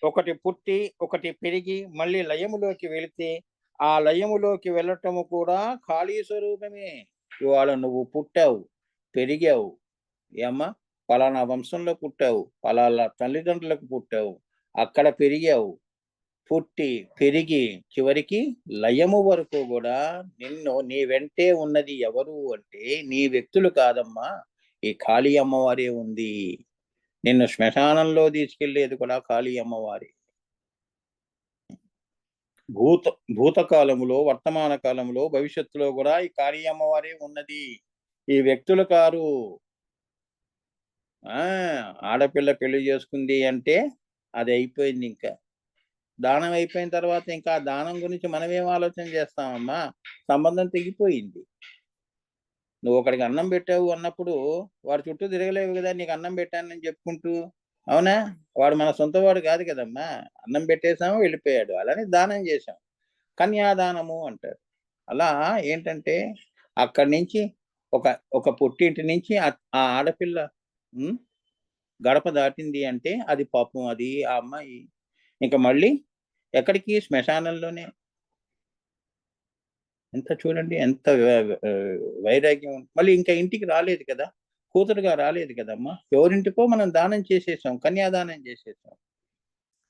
ఒకటి పుట్టి, ఒకటి పెరిగి, మళ్ళీ లయములోకి వెళితే, ఆ లయములోకి వెళ్ళటము కూడా ఖాళీ స్వరూపమే. ఇవాళ నువ్వు పుట్టావు, పెరిగావు. ఏమ్మా! పలానా వంశంలో పుట్టావు, పలానా తల్లిదండ్రులకు పుట్టావు, అక్కడ పెరిగావు. పుట్టి, పెరిగి, చివరికి లయము వరకు గూడా నీ వెంటే ఉన్నది ఎవరు అంటే, నీ వ్యక్తులు కాదమ్మా! ఈ కాళీ అమ్మవారే ఉంది. నిన్ను శ్మశానంలో తీసుకెళ్ళేది కూడా కాళీ అమ్మవారే. భూత భూతకాలములో, వర్తమాన కాలంలో, భవిష్యత్తులో గూడా ఈ కాళీ అమ్మవారే ఉన్నది. ఈ వ్యక్తులు కారు. ఆ! ఆడపిల్ల పెళ్లి చేసుకుంది అంటే అది అయిపోయిందింక. దానం అయిపోయిన తర్వాత ఇంకా ఆ దానం గురించి మనమేం ఆలోచన చేస్తామమ్మా? సంబంధం తెగిపోయింది. నువ్వొకడికి అన్నం పెట్టావు అన్నప్పుడు వాడి చుట్టూ తిరగలేవు గదా! నీకు అన్నం పెట్టానని చెప్పుకుంటూ. అవునా? వాడు మన సొంతవాడు కాదు కదమ్మా! అన్నం పెట్టేసాము వెళ్ళిపోయాడు. అలానే దానం చేశాం. కన్యాదానము అంటారు. అలా ఏంటంటే అక్కడి నుంచి ఒక ఒక పుట్టింటి నుంచి ఆ ఆడపిల్ల హ్మ్. గడప దాటింది అంటే అది పాపం అది ఆ అమ్మాయి ఇంక మళ్ళీ ఎక్కడికి శ్మశానంలోనే. ఎంత చూడండి ఎంత వైరాగ్యం. మళ్ళీ ఇంకా ఇంటికి రాలేదు కదా! కూతురుగా రాలేదు కదమ్మా! ఎవరింటికో మనం దానం చేసేసాం. కన్యాదానం చేసేసాం.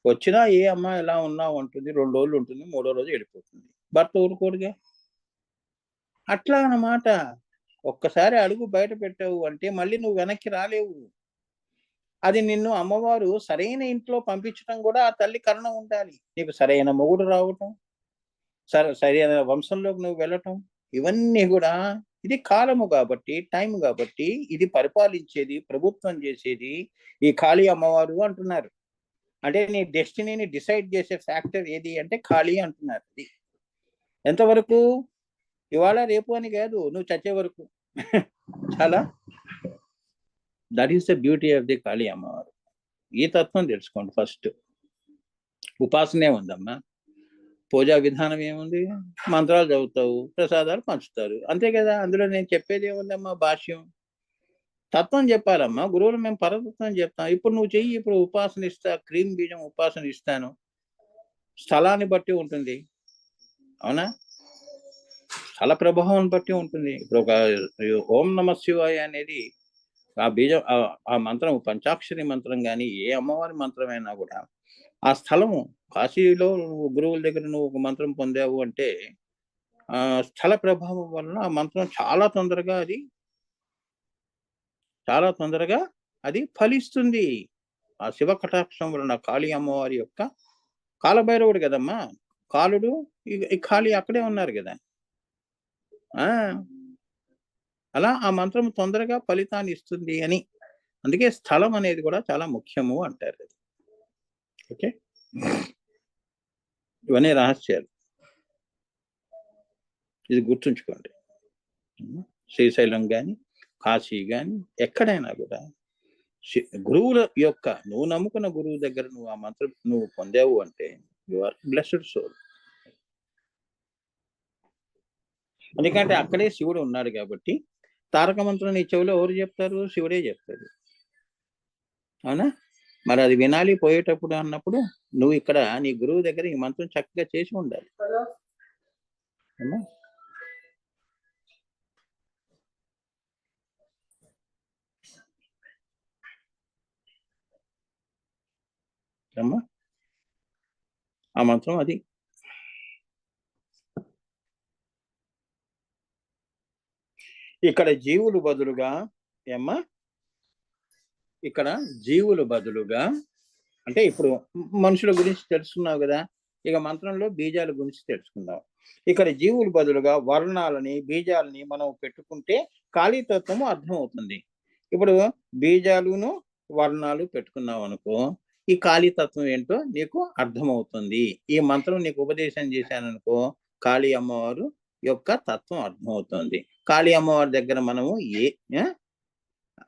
వచ్చినా ఏ అమ్మా ఎలా ఉన్నావు అంటుంది. 2 రోజులు ఉంటుంది. మూడో రోజు వెళ్ళిపోతుంది. భర్త ఊరుకోడుగా. అట్లా అన్నమాట. ఒక్కసారి అడుగు బయట పెట్టావు అంటే మళ్ళీ నువ్వు వెనక్కి రాలేవు. అది నిన్ను అమ్మవారు సరైన ఇంట్లో పంపించడం గూడా ఆ తల్లి కరుణ ఉండాలి. నీకు సరైన మొగుడు రావటం, సరైన వంశంలోకి నువ్వు వెళ్ళటం, ఇవన్నీ గూడా ఇది కాలము గాబట్టి, టైం గాబట్టి, ఇది పరిపాలించేది, ప్రభుత్వం జేసేది ఈ కాళీ అమ్మవారు అంటున్నారు. అంటే నీ డెస్టినీని డిసైడ్ జేసే ఫ్యాక్టర్ ఏది అంటే కాళీ అంటున్నారు. అది. ఎంతవరకు? ఇవాళ, రేపు అని గాదు. నువ్వు చచ్చే వరకు. చాలా that is the beauty of the Kali అమ్మవారు. ఈ తత్వం తెలుసుకోండి ఫస్ట్. ఉపాసనే ఉందమ్మా. పూజా విధానం ఏముంది? మంత్రాలు చదువుతావు, ప్రసాదాలు పంచుతారు. అంతే కదా! అందులో నేను చెప్పేదేముందమ్మా భాష్యం. తత్వం చెప్పాలమ్మా. గురువులు మేము పరతత్వం చెప్తాం. ఇప్పుడు నువ్వు చెయ్యి. ఇప్పుడు ఉపాసన ఇస్తా, క్రీమ్ బీజం ఉపాసన ఇస్తాను. స్థలాన్ని బట్టి ఉంటుంది. అవునా? స్థల ప్రభావం బట్టి ఉంటుంది. ఇప్పుడు ఒక ఓం నమః శివాయ అనేది ఆ బీజం ఆ మంత్రం పంచాక్షరి మంత్రం గాని, ఏ అమ్మవారి మంత్రమైనా గూడా, ఆ స్థలము కాశీలో నువ్వు గురువుల దగ్గర నువ్వు ఒక మంత్రం పొందావు అంటే, స్థల ప్రభావం వలన ఆ మంత్రం చాలా తొందరగా అది ఫలిస్తుంది. ఆ శివ కటాక్షం వలన కాళీ అమ్మవారి యొక్క కాలభైరవుడు గదమ్మా! కాలుడు ఈ కాళీ అక్కడే ఉన్నారు గదా! ఆ! అలా ఆ మంత్రం తొందరగా ఫలితాన్ని ఇస్తుంది అని. అందుకే స్థలం అనేది గూడా చాలా ముఖ్యము అంటారు. ఓకే. ఇవన్నీ రహస్యాలు. ఇది గుర్తుంచుకోండి. హ్మ్. శ్రీశైలం గాని, కాశీ గాని ఎక్కడైనా గూడా షి గురువుల యొక్క నువ్వు నమ్ముకున్న గురువు దగ్గర నువ్వు ఆ మంత్రం నువ్వు పొందావు అంటే యూ ఆర్ బ్లెస్డ్ సోల్. ఎందుకంటే అక్కడే శివుడు ఉన్నాడు గాబట్టి, తారక మంత్రం నీ చెవిలో ఎవరు జెప్తారు? శివుడే జెప్తాడు. అవునా? మరది వినాలి పోయేటప్పుడు అన్నప్పుడు, నువ్వు ఇక్కడ నీ గురువు దగ్గర ఈ మంత్రం చక్కగా చేసి ఉండాలి. అవునా? అమ్మా! ఆ మంత్రం అది. ఇక్కడ జీవులు బదులుగా ఏమ్మా? ఇక్కడ జీవులు బదులుగా అంటే ఇప్పుడు మనుషుల గురించి తెలుసుకున్నావు గదా! ఇక మంత్రంలో బీజాల గురించి తెలుసుకుందాం. ఇక్కడ జీవులు బదులుగా వర్ణాలని, బీజాలని మనం పెట్టుకుంటే కాళీతత్వము అర్థమవుతుంది. ఇప్పుడు బీజాలును, వర్ణాలు పెట్టుకున్నావనుకో, ఈ కాళీతత్వం ఏంటో నీకు అర్థమవుతుంది. ఈ మంత్రం నీకు ఉపదేశం చేశాననుకో, కాళీ అమ్మవారు యొక్క తత్వం అర్థమవుతుంది. కాళీ అమ్మవారి దగ్గర మనము ఏ ఆ!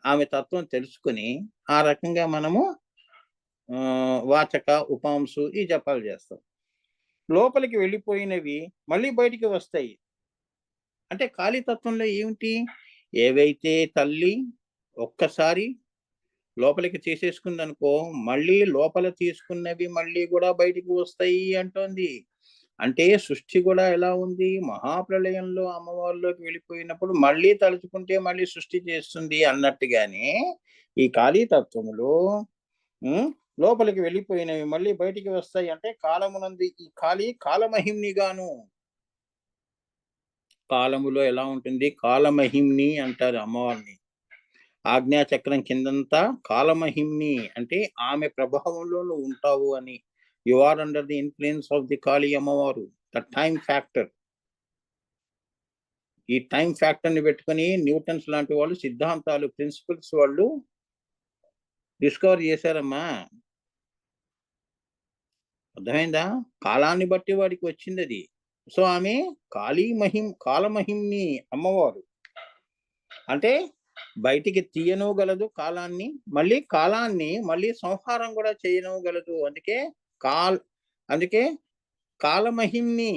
ఆమె తత్వం తెలుసుకొని, ఆ రకంగా మనము వాచక, ఉపాంసు ఈ జపాలు చేస్తాం. లోపలికి వెళ్ళిపోయినవి మళ్ళీ బయటికి వస్తాయి. అంటే కాళీతత్వంలో ఏమిటి? ఏవైతే తల్లి ఒక్కసారి లోపలికి తీసేసుకుంది అనుకో, మళ్ళీ లోపల తీసుకున్నవి మళ్ళీ కూడా బయటికి వస్తాయి అంటోంది. అంటే సృష్టి కూడా ఎలా ఉంది, మహాప్రళయంలో అమ్మవారిలోకి వెళ్ళిపోయినప్పుడు మళ్ళీ తలుచుకుంటే మళ్ళీ సృష్టి చేస్తుంది అన్నట్టుగానే ఈ కాళీ తత్వములో లోపలికి వెళ్ళిపోయినవి మళ్ళీ బయటికి వస్తాయి. అంటే కాలమునంది ఈ కాళీ కాలమహిమ్నిగాను, కాలములో ఎలా ఉంటుంది, కాలమహిమ్ని అంటారు అమ్మవారిని. ఆజ్ఞాచక్రం కిందంతా కాలమహిమ్ని అంటే ఆమె ప్రభావంలో నువ్వు ఉంటావు అని. You are under the influence of the Kali అమ్మవారు, ద టైం ఫ్యాక్టర్. ఈ టైం ఫ్యాక్టర్ ని పెట్టుకుని న్యూటన్స్ లాంటి వాళ్ళు సిద్ధాంతాలు, ప్రిన్సిపల్స్ వాళ్ళు డిస్కవర్ చేశారమ్మా. అర్థమైందా? కాలాన్ని బట్టి వాడికి వచ్చింది అది. సో ఆమె కాలమహిమ్ని అమ్మవారు. అంటే బయటికి తీయనగలదు కాలాన్ని, మళ్ళీ కాలాన్ని మళ్ళీ సంహారం కూడా చేయనగలదు. అందుకే కాలమహిమ్ని,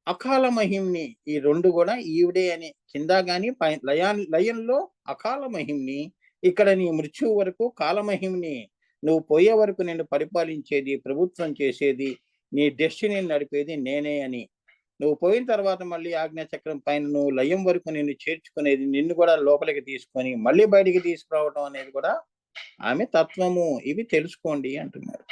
అకాల మహిమ్ని, ఈ రెండు కూడా ఈవిడే అని. కింద గాని లయంలో అకాల మహిమ్ని, ఇక్కడ నీ మృత్యువు వరకు కాలమహిమ్ని. నువ్వు పోయే వరకు నిన్ను పరిపాలించేది, ప్రభుత్వం చేసేది, నీ డెస్టినీని నడిపేది నేనే అని. నువ్వు పోయిన తర్వాత మళ్ళీ ఆజ్ఞాచక్రం పైన నువ్వు లయం వరకు నిన్ను చేర్చుకునేది, నిన్ను కూడా లోపలికి తీసుకొని మళ్ళీ బయటికి తీసుకురావటం అనేది కూడా ఆమె తత్వము. ఇవి తెలుసుకోండి అంటున్నారు.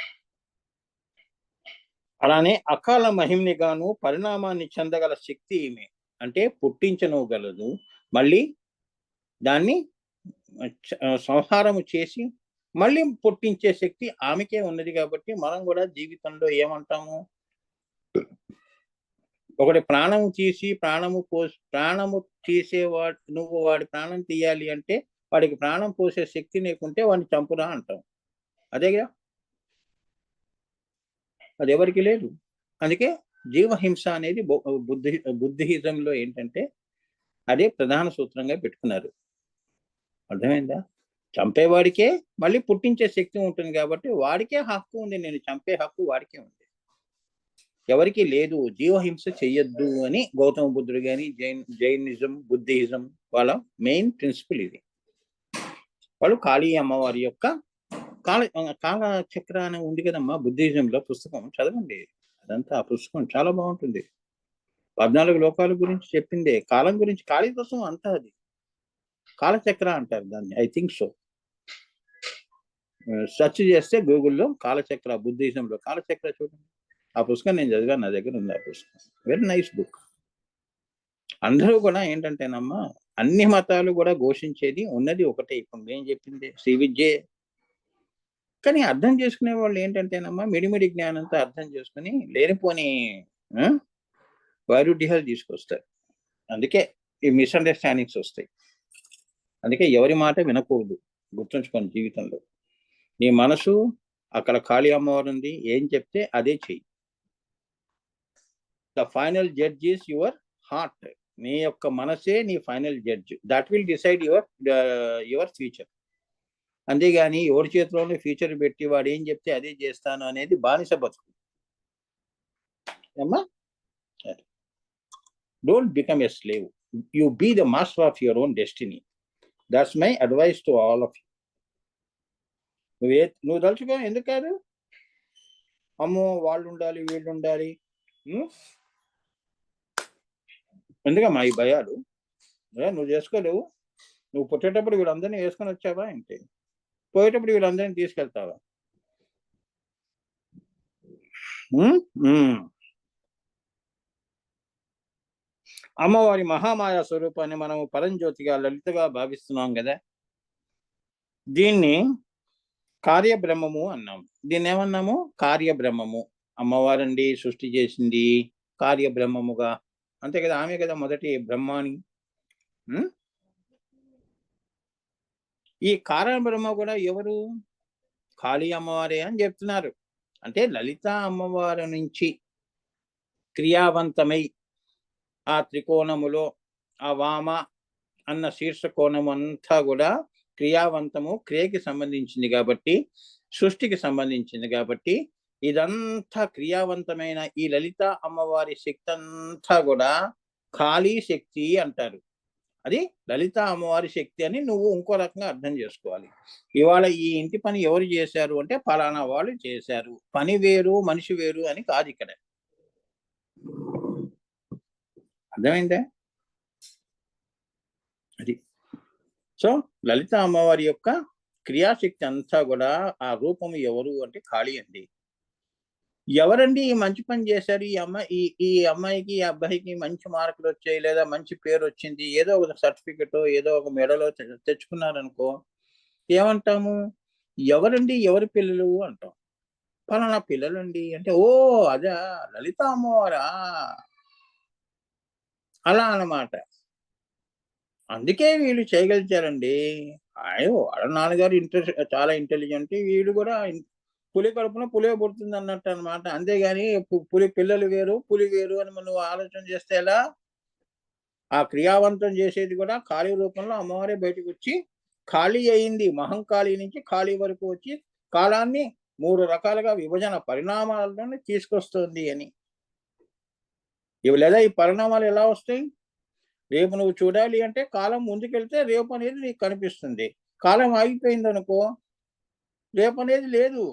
అలానే అకాల మహిమ్ని గాను పరిణామాన్ని చెందగల శక్తి ఈమె. అంటే పుట్టించనగలదు, మళ్ళీ దాన్ని సంహారము చేసి మళ్ళీ పుట్టించే శక్తి ఆమెకే ఉన్నది. కాబట్టి మనం కూడా జీవితంలో ఏమంటాము, ఒకటి ప్రాణము తీసి ప్రాణము తీసేవాడు, నువ్వు వాడి ప్రాణం తీయాలి అంటే వాడికి ప్రాణం పోసే శక్తి నీకుంటే వాడిని చంపురా అంటాం. అదేగా, అది ఎవరికి లేదు. అందుకే జీవహింస అనేది బుద్ధిజంలో ఏంటంటే అదే ప్రధాన సూత్రంగా పెట్టుకున్నారు. అర్థమైందా? చంపేవాడికే మళ్ళీ పుట్టించే శక్తి ఉంటుంది కాబట్టి వాడికే హక్కు ఉంది, నేను చంపే హక్కు వాడికే ఉంది, ఎవరికి లేదు. జీవహింస చెయ్యొద్దు అని గౌతమ బుద్ధుడు కానీ జైనిజం, బుద్ధిజం వాళ్ళ మెయిన్ ప్రిన్సిపల్ ఇది. వాళ్ళు కాళీ అమ్మవారి యొక్క కాలచక్ర అని ఉంది కదమ్మా బుద్ధిజంలో, పుస్తకం చదవండి. అదంతా ఆ పుస్తకం చాలా బాగుంటుంది. 14 లోకాల గురించి చెప్పిందే, కాలం గురించి. కాళీతత్వం అంతా అది కాలచక్ర అంటారు దాన్ని, ఐ థింక్ సో. సెర్చ్ చేస్తే గూగుల్లో కాలచక్ర, బుద్ధిజంలో కాలచక్ర చూడండి. ఆ పుస్తకం నేను చదివాను, నా దగ్గర ఉంది ఆ పుస్తకం. Very nice book. అందరూ కూడా ఏంటంటేనమ్మా, అన్ని మతాలు కూడా ఘోషించేది ఉన్నది ఒకటే. ఇప్పుడు మేము చెప్పింది శ్రీ విద్యే. కానీ అర్థం చేసుకునే వాళ్ళు ఏంటంటేనమ్మా, మిడిమిడి జ్ఞానంతో అర్థం చేసుకుని లేనిపోని వైరుధ్యాలు తీసుకొస్తారు. అందుకే ఈ మిస్అండర్స్టాండింగ్స్ వస్తాయి. అందుకే ఎవరి మాట వినకూడదు, గుర్తుంచుకోండి జీవితంలో. నీ మనసు అక్కడ కాళీ అమ్మవారు ఉంది, ఏం చెప్తే అదే చెయ్యి. The final judge is your heart. నీ యొక్క మనసే నీ final judge. That will decide your future. అంతేగాని ఎవరి చేతిలోనే ఫ్యూచర్ పెట్టి వాడు ఏం చెప్తే అదే చేస్తాను అనేది బానిస బతుకు. అమ్మా, don't become a slave, you be the master of your own destiny. That's my advice to all of you. నువ్వు తలుచుకో, ఎందుకు కాదు, అమ్మో వాళ్ళు ఉండాలి వీళ్ళు ఉండాలి, ఎందుకమ్మా ఈ భయాలు? నువ్వు చేసుకోలేవు. నువ్వు పుట్టేటప్పుడు వీళ్ళందరినీ వేసుకొని వచ్చావా ఏంటి? పోయేటప్పుడు వీళ్ళందరినీ తీసుకెళ్తావా? అమ్మవారి మహామాయా స్వరూపాన్ని మనము పరంజ్యోతిగా, లలితగా భావిస్తున్నాం కదా. దీన్ని కార్యబ్రహ్మము అన్నాము. దీన్ని ఏమన్నాము? కార్యబ్రహ్మము. అమ్మవారండి సృష్టి చేసింది కార్యబ్రహ్మముగా, అంతే కదా. ఆమె కదా మొదటి బ్రహ్మాని. ఈ కారణబ్రహ్మ కూడా ఎవరు? కాళీ అమ్మవారే అని చెప్తున్నారు. అంటే లలిత అమ్మవారి నుంచి క్రియావంతమై ఆ త్రికోణములో ఆ వామ అన్న శీర్ష కోణం అంతా కూడా క్రియావంతము, క్రియకి సంబంధించింది కాబట్టి, సృష్టికి సంబంధించింది కాబట్టి, ఇదంతా క్రియావంతమైన ఈ లలిత అమ్మవారి శక్తి అంతా కూడా కాళీ శక్తి అంటారు. అది లలిత అమ్మవారి శక్తి అని నువ్వు ఇంకో రకంగా అర్థం చేసుకోవాలి. ఇవాళ ఈ ఇంటి పని ఎవరు చేశారు అంటే ఫలానా వాళ్ళు చేశారు. పని వేరు, మనిషి వేరు అని కాదు ఇక్కడ. అర్థమైందా? అది. సో లలిత అమ్మవారి యొక్క క్రియాశక్తి అంతా కూడా ఆ రూపం ఎవరు అంటే కాళీ అండి. ఎవరండి ఈ మంచి పని చేశారు? ఈ అమ్మాయికి, ఈ అబ్బాయికి మంచి మార్కులు వచ్చాయి, లేదా మంచి పేరు వచ్చింది, ఏదో ఒక సర్టిఫికెటో, ఏదో ఒక మెడలో తెచ్చుకున్నారనుకో, ఏమంటాము? ఎవరండి? ఎవరి పిల్లలు అంటాం. పలానా పిల్లలండి అంటే, ఓ అదా లలిత అమ్మవారా? అలా అన్నమాట. అందుకే వీళ్ళు చేయగలిగారండి. వాళ్ళ నాన్నగారు చాలా ఇంటెలిజెంట్. వీడు కూడా పులి కడుపున పులే పుడుతుంది అన్నట్టు అనమాట. అంతేగాని పులి పిల్లలు వేరు, పులి వేరు అని నువ్వు ఆలోచన చేస్తే ఎలా? ఆ క్రియావంతం చేసేది కూడా ఖాళీ రూపంలో అమ్మవారే బయటకొచ్చి ఖాళీ అయింది. మహంకాళి నుంచి ఖాళీ వరకు వచ్చి కాలాన్ని 3 రకాలుగా విభజన పరిణామాలను తీసుకొస్తుంది అని. లేదా ఈ పరిణామాలు ఎలా వస్తాయి? రేపు నువ్వు చూడాలి అంటే కాలం ముందుకెళ్తే రేపు అనేది నీకు కనిపిస్తుంది. కాలం ఆగిపోయిందనుకో రేపు అనేది లేదు.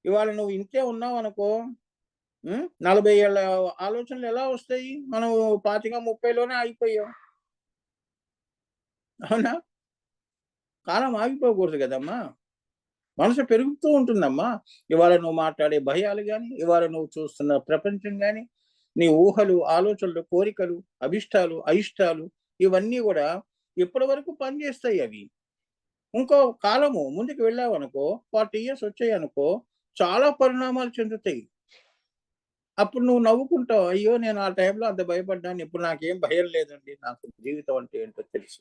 ఇవాళ నువ్వు ఇంతే ఉన్నావనుకో 40 ఏళ్ళ ఆలోచనలు ఎలా వస్తాయి? మనం 25, 30లోనే ఆగిపోయాం. అవునా? కాలం ఆగిపోకూడదు కదమ్మా! మనసు పెరుగుతూ ఉంటుందమ్మా. ఇవాళ నువ్వు మాట్లాడే భయాలు గాని, ఇవాళ నువ్వు చూస్తున్న ప్రపంచం గాని, నీ ఊహలు, ఆలోచనలు, కోరికలు, అభిష్టాలు, అయిష్టాలు ఇవన్నీ గూడా ఇప్పటి వరకు పనిచేస్తాయి అవి. ఇంకో కాలము ముందుకు వెళ్ళావనుకో 40 ఇయర్స్ వచ్చాయనుకో చాలా పరిణామాలు చెందుతాయి. అప్పుడు నువ్వు నవ్వుకుంటావు. అయ్యో! నేను ఆ టైంలో అంత భయపడ్డాను. ఇప్పుడు నాకేం భయం లేదండి. నాకు జీవితం అంటే ఏంటో తెలుసు.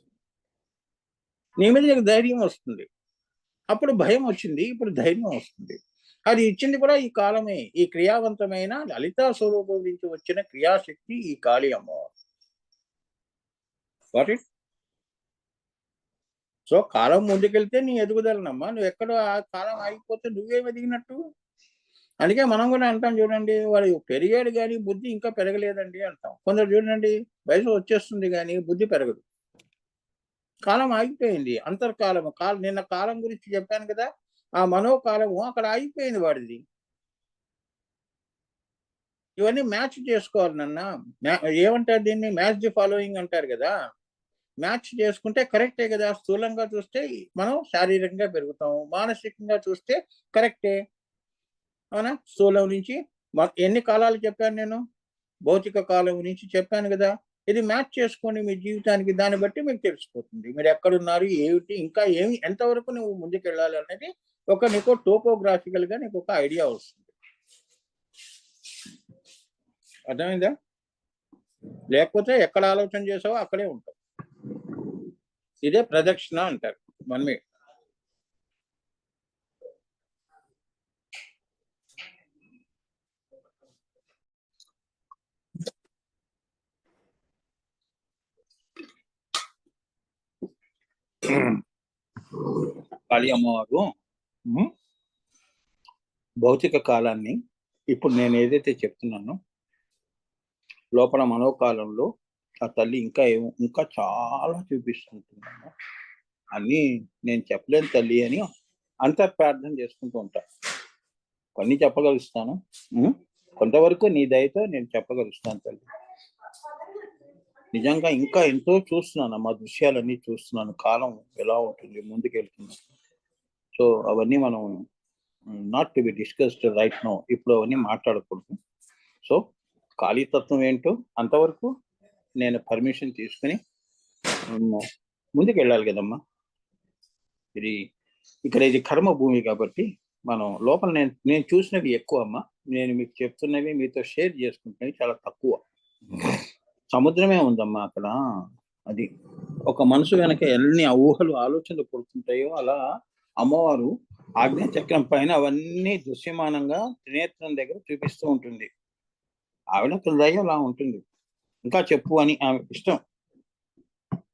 నీ మీద నీకు ధైర్యం వస్తుంది. అప్పుడు భయం వచ్చింది. ఇప్పుడు ధైర్యం వస్తుంది. అది ఇచ్చింది కూడా ఈ కాలమే. ఈ క్రియావంతమైన లలితా స్వరూపం నుంచి వచ్చిన క్రియాశక్తి ఈ కాళీ అమ్మవారు. Got it? సో కాలం ముందుకెళ్తే నీ ఎదుగుదలనమ్మా. నువ్వెక్కడో ఆ కాలం ఆగిపోతే నువ్వేం ఎదిగినట్టు? అందుకే మనం కూడా అంటాం చూడండి, వాడు పెరిగాడు గానీ బుద్ధి ఇంకా పెరగలేదండి అంటాం. కొందరు చూడండి వయసు వచ్చేస్తుంది గానీ బుద్ధి పెరగదు. కాలం ఆగిపోయింది. అంతర్కాలము. నిన్న కాలం గురించి చెప్పాను కదా! ఆ మనోకాలము అక్కడ ఆగిపోయింది వాడిది. ఇవన్నీ మ్యాచ్ చేసుకోవాలి నాన్న. ఏమంటారు దీన్ని? మ్యాచ్ ది ఫాలోయింగ్ అంటారు గదా! మ్యాచ్ చేసుకుంటే కరెక్టే గదా! స్థూలంగా చూస్తే మనం శారీరకంగా పెరుగుతాం. మానసికంగా చూస్తే కరెక్టే. అవునా? స్థూలం నుంచి ఎన్ని కాలాలు చెప్పాను నేను? భౌతిక కాలం గురించి చెప్పాను గదా! ఇది మ్యాచ్ చేసుకోండి మీ జీవితానికి. దాన్ని బట్టి మీకు తెలిసిపోతుంది. మీరెక్కడున్నారు? ఏమిటి? ఇంకా ఎంతవరకు నువ్వు ముందుకెళ్ళాలి అనేది నీకు టోపోగ్రాఫికల్‌గా నీకొక ఐడియా వస్తుంది. అర్థమైందా? లేకపోతే ఎక్కడ ఆలోచన చేసావో అక్కడే ఉంటావు. ఇదే ప్రదక్షిణ అంటారు. 1 మినిట్. కాళీ అమ్మవారు భౌతిక కాలాన్ని ఇప్పుడు నేను ఏదైతే చెప్తున్నానో లోపల మనోకాలంలో ఆ తల్లి ఇంకా చాలా చూపిస్తుంటుందమ్మా. అన్నీ నేను చెప్పలేను తల్లి అని అంతర్ప్రార్థన చేసుకుంటూ ఉంటా. కొన్ని చెప్పగలుగుతాను. కొంతవరకు నీ దయతో నేను చెప్పగలుగుతాను తల్లి. నిజంగా ఇంకా ఎంతో చూస్తున్నానమ్మా. దృశ్యాలన్నీ చూస్తున్నాను. కాలం ఎలా ఉంటుంది ముందుకెళ్తుంది. సో అవన్నీ మనం not to be discussed right now. ఇప్పుడు అవన్నీ మాట్లాడకూడదు. సో కాళీతత్వం ఏంటో అంతవరకు నేను పర్మిషన్ తీసుకుని ముందుకెళ్ళాలి కదమ్మా. ఇది కర్మ భూమి కాబట్టి మనం లోపల నేను చూసినవి ఎక్కువ అమ్మా. నేను మీకు చెప్తున్నవి మీతో షేర్ చేసుకుంటున్నవి చాలా తక్కువ. సముద్రమే ఉందమ్మా అక్కడ. అది ఒక మనసు వెనక ఎన్ని ఊహలు ఆలోచనలు పుడుతుంటాయో అలా అమ్మవారు ఆజ్ఞాచక్రం పైన అవన్నీ దృశ్యమానంగా త్రినేత్రం దగ్గర చూపిస్తూ ఉంటుంది. ఆవిడ దయ అలా ఉంటుంది. ఇంకా చెప్పు అని ఆమె ఇష్టం.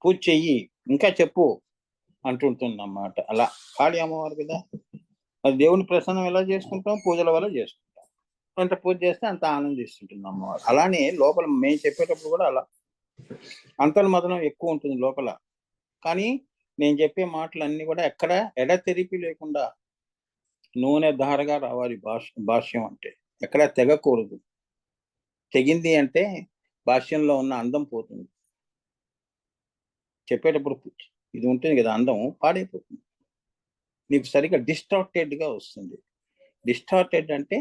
పూజ చెయ్యి, ఇంకా చెప్పు అంటుంటుందన్నమాట. అలా కాళీ అమ్మవారు కదా. అది దేవుని ప్రసన్నం ఎలా చేసుకుంటాం? పూజల వల్ల చేసుకుంటాం. ఎంత పూజ చేస్తే అంత ఆనందిస్తుంటుంది అమ్మవారు. అలానే లోపల మేము చెప్పేటప్పుడు కూడా అలా అంతర్మదనం ఎక్కువ ఉంటుంది లోపల. కానీ నేను చెప్పే మాటలన్నీ కూడా ఎక్కడ ఎడతెరిపి లేకుండా నూనె ధారగా రావాలి భాష్యం అంటే. ఎక్కడ తెగకూడదు. తెగింది అంటే భాష్యంలో ఉన్న అందం పోతుంది. చెప్పేటప్పుడు ఇది ఉంటుంది కదా, అందం పాడైపోతుంది. నీకు సరిగ్గా డిస్టార్టెడ్‌గా వస్తుంది. డిస్టార్టెడ్ అంటే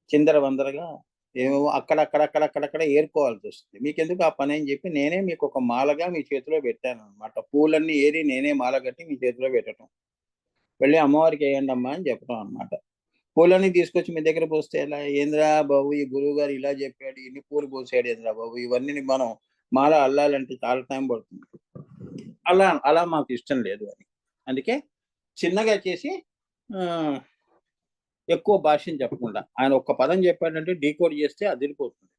చిందరవందరగా ఏమో అక్కడక్కడ ఏరుకోవాల్సొస్తుంది. మీకెందుకు ఆ పని అని చెప్పి నేనే మీకు ఒక మాలగా మీ చేతిలో పెట్టాననమాట. పూలన్నీ ఏరి నేనే మాల కట్టి మీ చేతిలో పెట్టటం. వెళ్ళి అమ్మవారికి ఎయండమ్మా అని చెప్పడం అనమాట. పూలన్నీ తీసుకొచ్చి మీ దగ్గర పోస్తే ఎలా? ఏందిరా బాబు ఈ గురువుగారు ఇలా చెప్పాడు, ఇన్ని పూలు పోసాడు ఏందిరా బాబు, ఇవన్నీ మనం మాల అల్లాలంటే చాలా టైం పడుతుంది. అలా మాకు ఇష్టం లేదు అని. అందుకే చిన్నగా చేసి ఎక్కువ భాష్యం చెప్పకుండా ఆయన ఒక్క పదం చెప్పాడంటే డీకోడ్ చేస్తే అదిరిపోతుంది.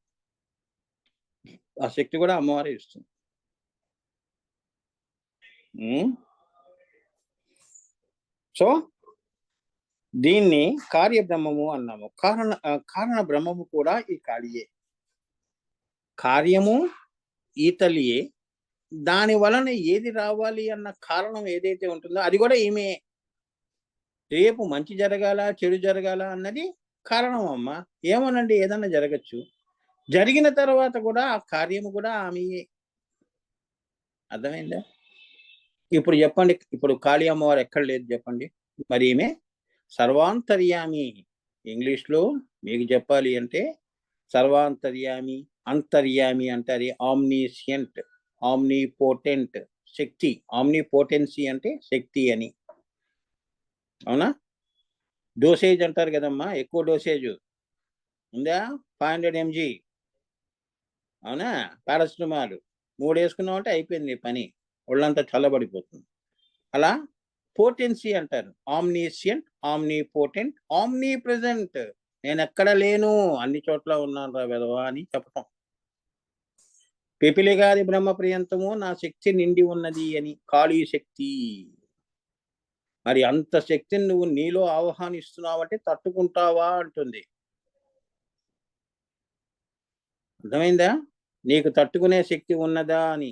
ఆ శక్తి కూడా అమ్మవారే ఇస్తుంది. సో దీన్ని కార్యబ్రహ్మము అన్నాము. కారణ బ్రహ్మము కూడా ఈ కాళియే. కార్యము ఈతలియే. దాని వలన ఏది రావాలి అన్న కారణం ఏదైతే ఉంటుందో అది కూడా ఈమె. రేపు మంచి జరగాల, చెడు జరగాల అన్నది కారణం అమ్మ. ఏమోనండి, ఏదన్నా జరగచ్చు. జరిగిన తర్వాత కూడా ఆ కార్యము కూడా ఆమెయే. అర్థమైందా? ఇప్పుడు చెప్పండి, ఇప్పుడు కాళీ అమ్మవారు ఎక్కడ లేదు చెప్పండి. మరి ఈమె సర్వాంతర్యామి. ఇంగ్లీష్లో మీకు చెప్పాలి అంటే సర్వాంతర్యామి, అంతర్యామి అంటారు. ఆమ్నిషియంట్, ఆమ్నిపోటెంట్, శక్తి. ఆమ్నిపోటెన్సీ అంటే శక్తి అని. అవునా? డోసేజ్ అంటారు కదమ్మా, ఎక్కువ డోసేజ్ ఉందా? 500 mg. అవునా? పారాసిటమాల్ 3 వేసుకున్నావు అంటే అయిపోయింది పని, ఒళ్ళంతా చల్లబడిపోతుంది. అలా పోటెన్సీ అంటారు. Omniscient, omnipotent, omni present. నేను ఎక్కడ లేను, అన్ని చోట్ల ఉన్నాను రా వెధవా అని చెప్పటం. పిపిలిగాది బ్రహ్మ ప్రియంతము నా శక్తి నిండి ఉన్నది అని. కాళీ శక్తి. మరి అంత శక్తిని నువ్వు నీలో ఆహ్వానిస్తున్నావంటే తట్టుకుంటావా అంటుంది. అర్థమైందా? నీకు తట్టుకునే శక్తి ఉన్నదా అని.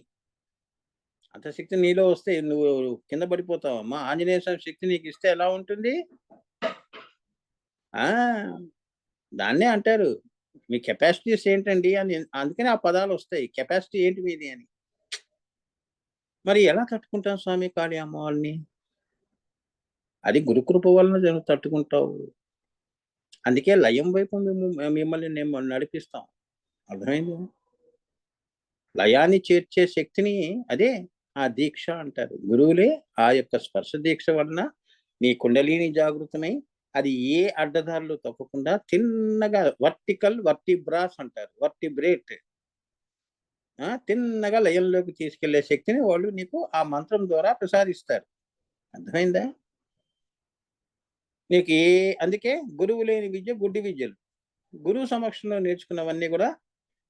అంత శక్తి నీలో వస్తే నువ్వు కింద పడిపోతావమ్మా. ఆంజనేయ స్వామి శక్తి నీకు ఇస్తే ఎలా ఉంటుంది? దాన్నే అంటారు మీ కెపాసిటీస్ ఏంటండి అని. అందుకని ఆ పదాలు వస్తాయి, కెపాసిటీ ఏంటి మీది అని. మరి ఎలా తట్టుకుంటాం స్వామి కాళీ అమ్మవారిని? అది గురుకృప వలన తట్టుకుంటావు. అందుకే లయం వైపు మిమ్మల్ని మేము నడిపిస్తాం. అర్థమైంది? లయాన్ని చేర్చే శక్తిని అదే ఆ దీక్ష అంటారు. గురువులే ఆ యొక్క స్పర్శ దీక్ష వలన నీ కుండలిని జాగృతమై అది ఏ అడ్డదారులు తప్పకుండా తిన్నగా వర్టిబ్రాస్ అంటారు, వర్టిబ్రేట్, తిన్నగా లయంలోకి తీసుకెళ్లే శక్తిని వాళ్ళు నీకు ఆ మంత్రం ద్వారా ప్రసాదిస్తారు. అర్థమైందా? నీకు అందుకే గురువు లేని విద్య గుడ్డి విద్యలు. గురువు సమక్షంలో నేర్చుకున్నవన్నీ కూడా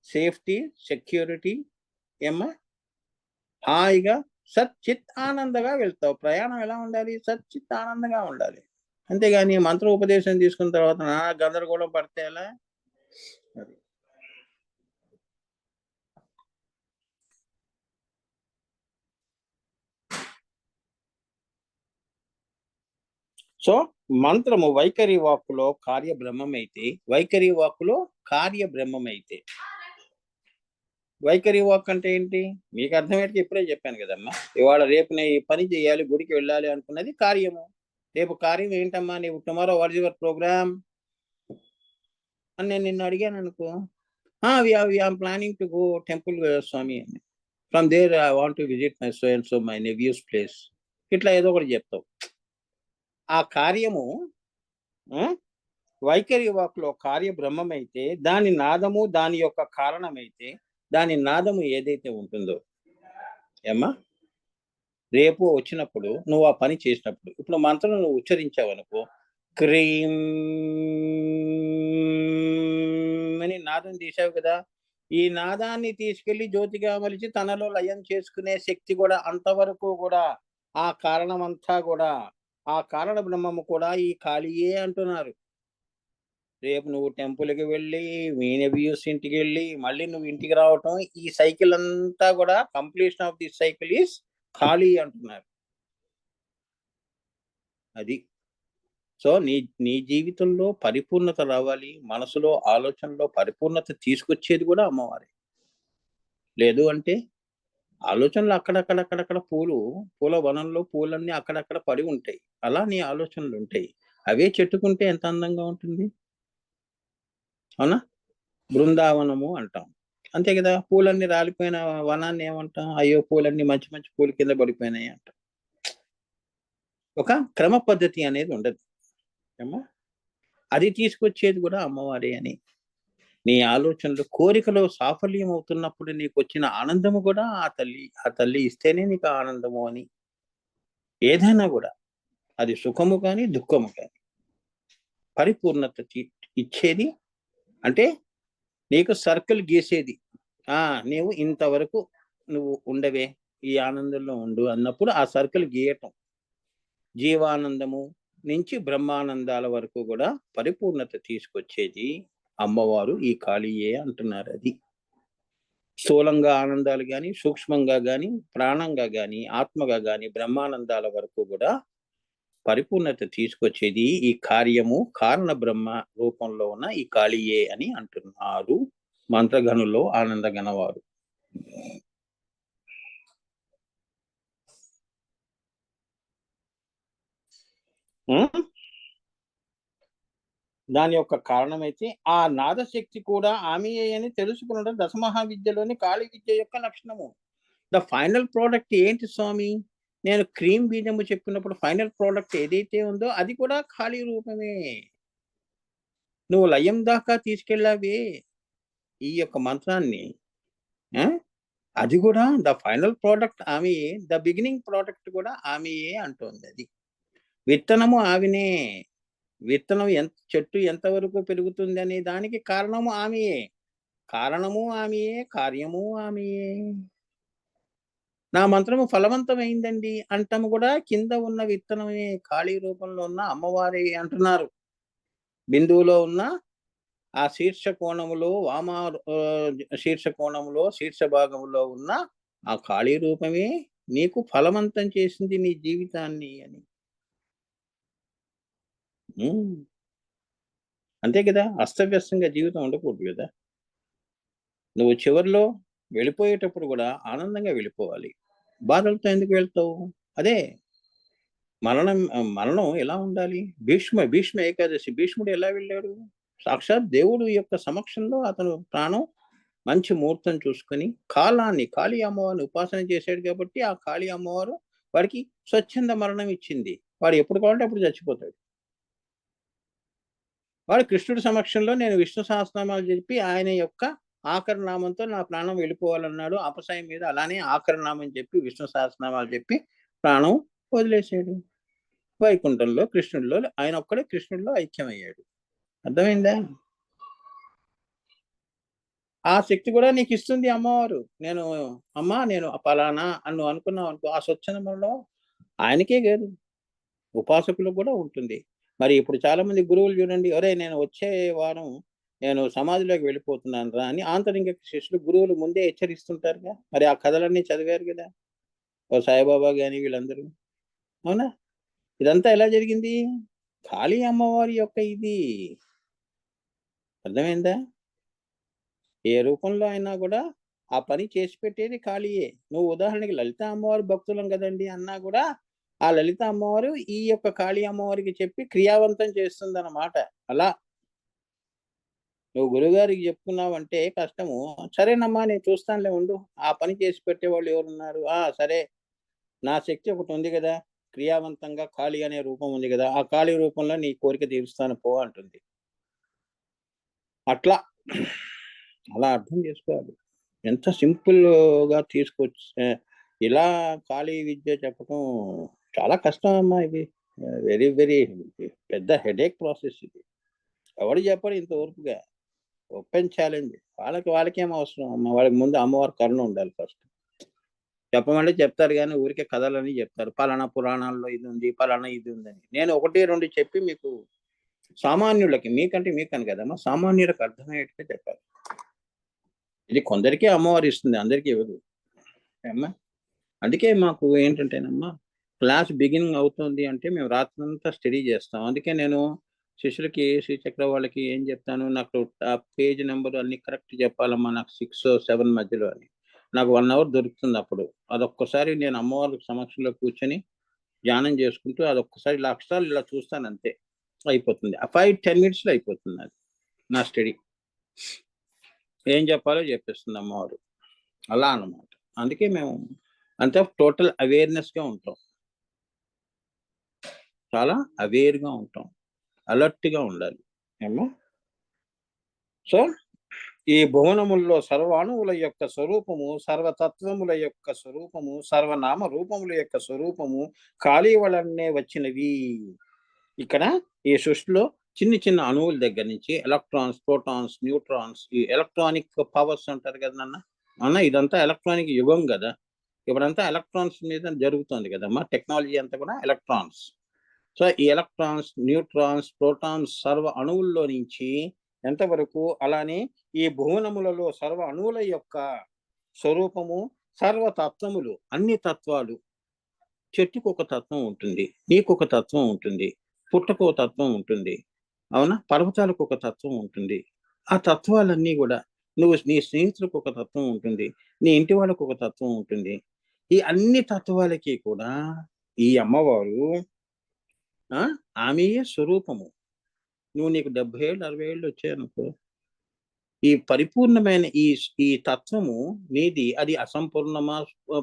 సేఫ్టీ, సెక్యూరిటీ. ఏమ్మా? హాయిగా సచ్చిత్ ఆనందంగా వెళ్తావు. ప్రయాణం ఎలా ఉండాలి? సచ్చిత్ ఆనందంగా ఉండాలి. అంతేగాని మంత్ర ఉపదేశం తీసుకున్న తర్వాత నా గందరగోళం పడితే ఎలా? అది. సో మంత్రము వైఖరి వాక్కులో కార్యబ్రహ్మమైతే, వైఖరి వాక్కులో కార్యబ్రహ్మమైతే. వైఖరి వాక్ అంటే ఏంటి? మీకు అర్థమయ్యేది ఇప్పుడే చెప్పాను కదమ్మా. ఇవాళ రేపు నేను ఈ పని చేయాలి, గుడికి వెళ్ళాలి అనుకున్నది కార్యము. రేపు కార్యం ఏంటమ్మా? నీవు tomorrow what is your program అని నేను నిన్ను అడిగాను అనుకో, we're planning to go temple స్వామి అని. From there I want to visit my so and so my nephew's place. ఇట్లా ఏదో ఒకటి చెప్తావు. ఆ కార్యము వైఖరి వాక్లో కార్యబ్రహ్మమైతే, దాని నాదము దాని యొక్క కారణమైతే, దాని నాదము ఏదైతే ఉంటుందో ఏమ్మా, రేపు వచ్చినప్పుడు నువ్వు ఆ పని చేసినప్పుడు, ఇప్పుడు మంత్రం నువ్వు ఉచ్చరించావు అనుకో, క్రీం అని నాదం తీసావు కదా. ఈ నాదాన్ని తీసుకెళ్లి జ్యోతిగా మలిచి తనలో లయం చేసుకునే శక్తి కూడా అంతవరకు కూడా ఆ కారణమంతా కూడా, ఆ కారణ బ్రహ్మము కూడా ఈ కాళీయే అంటున్నారు. రేపు నువ్వు టెంపుల్కి వెళ్ళి మీనవ్యూస్ ఇంటికి వెళ్ళి మళ్ళీ నువ్వు ఇంటికి రావటం, ఈ సైకిల్ అంతా కూడా completion of the cycle is ఖాళీ అంటున్నారు. అది. సో నీ నీ జీవితంలో పరిపూర్ణత రావాలి, మనసులో ఆలోచనలో పరిపూర్ణత తీసుకొచ్చేది కూడా అమ్మవారే. లేదు అంటే ఆలోచనలు అక్కడక్కడక్కడక్కడ పూల వనంలో పూలన్నీ అక్కడక్కడ పడి ఉంటాయి. అలా నీ ఆలోచనలు ఉంటాయి. అవే చెట్టుకుంటే ఎంత అందంగా ఉంటుంది. అవునా? బృందావనము అంటాం. అంతే కదా! పూలన్నీ రాలిపోయిన వనాన్ని ఏమంటాం? అయ్యో! పూలన్నీ మంచి మంచి పూలు కింద పడిపోయినాయి అంటాం. ఒక క్రమ పద్ధతి అనేది ఉండదు. ఏమ్మా? అది తీసుకొచ్చేది కూడా అమ్మవారే అని. నీ ఆలోచనలు, కోరికలు సాఫల్యం అవుతున్నప్పుడు నీకొచ్చిన ఆనందము కూడా ఆ తల్లి ఇస్తేనే నీకు ఆనందము అని. ఏదైనా గూడా. అది సుఖము గాని, దుఃఖము గాని. పరిపూర్ణత ఇచ్చేది అంటే నీకు సర్కిల్ గీసేది. ఆ! నీవు ఇంతవరకు నువ్వు ఉండవే, ఈ ఆనందంలో ఉండు అన్నప్పుడు ఆ సర్కిల్ గీయటం. జీవానందము నుంచి బ్రహ్మానందాల వరకు గూడా పరిపూర్ణత తీసుకొచ్చేది అమ్మవారు ఈ కాళీయే అంటున్నారది. స్థూలంగా ఆనందాలు గాని, సూక్ష్మంగా గాని, ప్రాణంగా గాని, ఆత్మగా గాని, బ్రహ్మానందాల వరకు గూడా పరిపూర్ణత తీసుకొచ్చేది ఈ కార్యము కారణ బ్రహ్మ రూపంలో ఉన్న ఈ కాళీయే అని అంటున్నారు మంత్రగణుల్లో ఆనందగణవారు. హ్మ్. దాని యొక్క కారణమైతే ఆ నాదశక్తి కూడా ఆమెయే అని తెలుసుకునడం దశమహావిద్యలోని కాళీ విద్య యొక్క లక్షణము. ద ఫైనల్ ప్రొడక్ట్ ఏంటి స్వామి? నేను క్రీమ్ బీజము చెప్పినప్పుడు ఫైనల్ ప్రొడక్ట్ ఏదైతే ఉందో అది కూడా ఖాళీ రూపమే. నువ్వు లయం దాకా తీసుకెళ్ళావే ఈ యొక్క మంత్రాన్ని. ఆ! అది గూడా ద ఫైనల్ ప్రొడక్ట్ ఆమెయే. ద బిగినింగ్ ప్రొడక్ట్ కూడా ఆమెయే అంటోందది. విత్తనము ఆమెనే. విత్తనం చెట్టు ఎంతవరకు పెరుగుతుందనే దానికి కారణము ఆమెయే. కారణము ఆమెయే, కార్యము ఆమెయే. నా మంత్రము ఫలవంతమైందండి అంటము గూడా కింద ఉన్న విత్తనమే ఖాళీ రూపంలో ఉన్న అమ్మవారే అంటున్నారు. బిందువులో ఉన్న ఆ శీర్ష కోణములో శీర్ష కోణములో శీర్ష భాగంలో ఉన్న ఆ ఖాళీ రూపమే నీకు ఫలవంతం చేసింది నీ జీవితాన్ని అని. హ్మ్. అంతే కదా! అస్తవ్యస్తంగా జీవితం ఉండకూడదు గదా! నువ్వు చివర్లో వెళ్ళిపోయేటప్పుడు గూడా ఆనందంగా వెళ్ళిపోవాలి. బాధలతో ఎందుకు వెళ్తావు? అదే మరణం ఎలా ఉండాలి? భీష్మ ఏకాదశి భీష్ముడు ఎలా వెళ్ళాడు? సాక్షాత్ దేవుడు యొక్క సమక్షంలో అతను ప్రాణం మంచి ముహూర్తం చూసుకొని కాళీ అమ్మవారిని ఉపాసన చేశాడు కాబట్టి, ఆ కాళీ అమ్మవారు వాడికి స్వచ్ఛంద మరణం ఇచ్చింది. వాడు ఎప్పుడు కావాలంటే అప్పుడు చచ్చిపోతాడు. వాడు కృష్ణుడి సమక్షంలో నేను విష్ణు సహస్రనామాలు చెప్పి ఆయన యొక్క ఆఖరి నామంతో నా ప్రాణం వెళ్ళిపోవాలన్నాడు. అపసయం మీద అలానే ఆఖరి నామం చెప్పి విష్ణు సహస్రనామాలు చెప్పి ప్రాణం వదిలేసాడు. వైకుంఠంలో కృష్ణుడిలో ఆయన ఒక్కడే కృష్ణుడిలో ఐక్యమయ్యాడు. అర్థమైందా? ఆ శక్తి కూడా నీకిస్తుంది అమ్మవారు. నేను పలానా అని నువ్వు అనుకున్నావనుకో, ఆ స్వచ్ఛందంలో ఆయనకే కాదు, ఉపాసకులకు కూడా ఉంటుంది. మరి ఇప్పుడు చాలామంది గురువులు చూడండి, "ఒరేయ్! నేను వచ్చే వారం సమాధిలోకి వెళ్ళిపోతున్నానురా" అని ఆంతరింగిక శిష్యులు గురువులు ముందే హెచ్చరిస్తుంటారుగా. మరి ఆ కథలన్నీ చదివారు గదా! ఓ సాయిబాబా గాని వీళ్ళందరూ. అవునా? ఇదంతా ఎలా జరిగింది? కాళీ అమ్మవారి యొక్క ఇది. అర్థమైందా? ఏ రూపంలో అయినా గూడా ఆ పని చేసి పెట్టేది కాళీయే. నువ్వు ఉదాహరణకి లలిత అమ్మవారి భక్తులం గదండీ అన్నా గూడా, ఆ లలిత అమ్మవారు ఈ యొక్క కాళీ అమ్మవారికి చెప్పి క్రియావంతం చేస్తుందన్నమాట. అలా నువ్వు గురువుగారికి జెప్పుకున్నావంటే కష్టము. సరేనమ్మా నేను చూస్తానులే ఉండు. ఆ పని చేసి పెట్టేవాళ్ళు ఎవరున్నారు? ఆ! సరే నా శక్తి ఒకటుంది గదా! క్రియావంతంగా కాళీ అనే రూపం ఉంది గదా! ఆ కాళీ రూపంలో నీ కోరిక తీరుస్తాను పో అంటుంది. అట్లా. అలా అర్థం జేసుకోవాలి. ఎంత సింపుల్‌గా ఇలా ఖాళీ విద్య చెప్పటం చాలా కష్టం అమ్మా ఇది. వెరీ, వెరీ పెద్ద హెడేక్ ప్రాసెస్ ఇది. ఎవడు చెప్పడు ఇంత ఓర్పుగా. Open challenge. వాళ్ళకేం అవసరం అమ్మ. వాళ్ళకి ముందు అమ్మవారి కరుణ ఉండాలి ఫస్ట్. చెప్పమంటే చెప్తారు గానీ ఊరికే కథలని చెప్తారు. పలానా పురాణాల్లో ఇదుంది, పలానా ఇదుందని. నేను 1, 2 చెప్పి మీకు సామాన్యులకి, మీకంటే మీకని కదమ్మా, సామాన్యులకు అర్థమయ్యేట్టుగా చెప్పాలి. ఇది కొందరికే అమ్మవారు ఇస్తుంది, అందరికీ ఇవ్వదు. ఏమ్మా? అందుకే మాకు ఏంటంటేనమ్మా, క్లాస్ బిగినింగ్ అవుతుంది అంటే మేము రాత్రంతా స్టడీ చేస్తాం. అందుకే నేను శిష్యులకి, శ్రీచక్ర వాళ్ళకి ఏం చెప్తాను, నాకు ఆ పేజ్ నెంబర్ అన్నీ కరెక్ట్ చెప్పాలమ్మా, నాకు 6, 7 మధ్యలో అని. నాకు 1 అవర్ దొరుకుతుంది అప్పుడు. అదొక్కసారి నేను అమ్మవారి సమక్షంలో కూర్చొని ధ్యానం చేసుకుంటూ అదొక్కసారి ఇలా అక్షరాలు ఇలా చూస్తానంతే. అయిపోతుంది. ఆ 5, 10 మినిట్స్‌లో అయిపోతుంది అది నా స్టడీ. ఏం చెప్పాలో చెప్పేస్తుంది అమ్మవారు. అలా అన్నమాట. అందుకే మేము అంతా టోటల్ అవేర్‌నెస్‌గా ఉంటాం. చాలా అవేర్‌గా ఉంటాం. అలర్ట్‌గా ఉండాలి. ఏమ్మా? సో, ఈ భువనముల్లో సర్వాణువుల యొక్క స్వరూపము, సర్వతత్వముల యొక్క స్వరూపము, సర్వనామ రూపముల యొక్క స్వరూపము ఖాళీ వలనే వచ్చినవి. ఇక్కడ ఈ సృష్టిలో చిన్ని చిన్న అణువుల దగ్గర నుంచి ఎలక్ట్రాన్స్, ప్రోటాన్స్, న్యూట్రాన్స్, ఈ ఎలక్ట్రానిక్ పవర్స్ అంటారు కదా నాన్న. నాన్న ఇదంతా ఎలక్ట్రానిక్ యుగం గదా! ఇప్పుడంతా ఎలక్ట్రాన్స్ మీద జరుగుతుంది కదమ్మా! టెక్నాలజీ అంతా కూడా ఎలక్ట్రాన్స్. సో, ఈ ఎలక్ట్రాన్స్, న్యూట్రాన్స్, ప్రోటాన్స్ సర్వ అణువుల్లో నుంచి ఎంతవరకు, అలానే ఈ భువనములలో సర్వ అణువుల యొక్క స్వరూపము, సర్వతత్వములు, అన్ని తత్వాలు. చెట్టుకొక తత్వం ఉంటుంది. నీకొక తత్వం ఉంటుంది. పుట్టకో తత్వం ఉంటుంది. అవునా? పర్వతాలకు ఒక తత్వం ఉంటుంది. ఆ తత్వాలన్నీ గూడా నువ్వు నీ స్నేహితులకు ఒక తత్వం ఉంటుంది. నీ ఇంటి వాళ్ళకి ఒక తత్వం ఉంటుంది. ఈ అన్ని తత్వాలకి కూడా ఈ అమ్మవారు ఆ! ఆమెయే స్వరూపము. నీకు 70 ఏళ్ళు, 60 ఏళ్ళు వచ్చాయనుకో, ఈ పరిపూర్ణమైన ఈ తత్వము నీది అది అసంపూర్ణమా,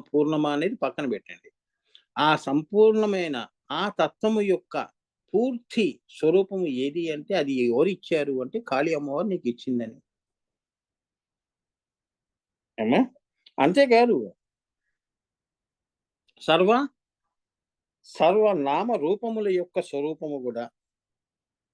పూర్ణమా అనేది పక్కన పెట్టండి. ఆ సంపూర్ణమైన ఆ తత్వము యొక్క పూర్తి స్వరూపము ఏది అంటే అది ఎవరిచ్చారు అంటే కాళీ అమ్మవారు నీకిచ్చిందని. ఏమ్మా? అంతేకాదు సర్వ సర్వనామ రూపముల యొక్క స్వరూపము గూడా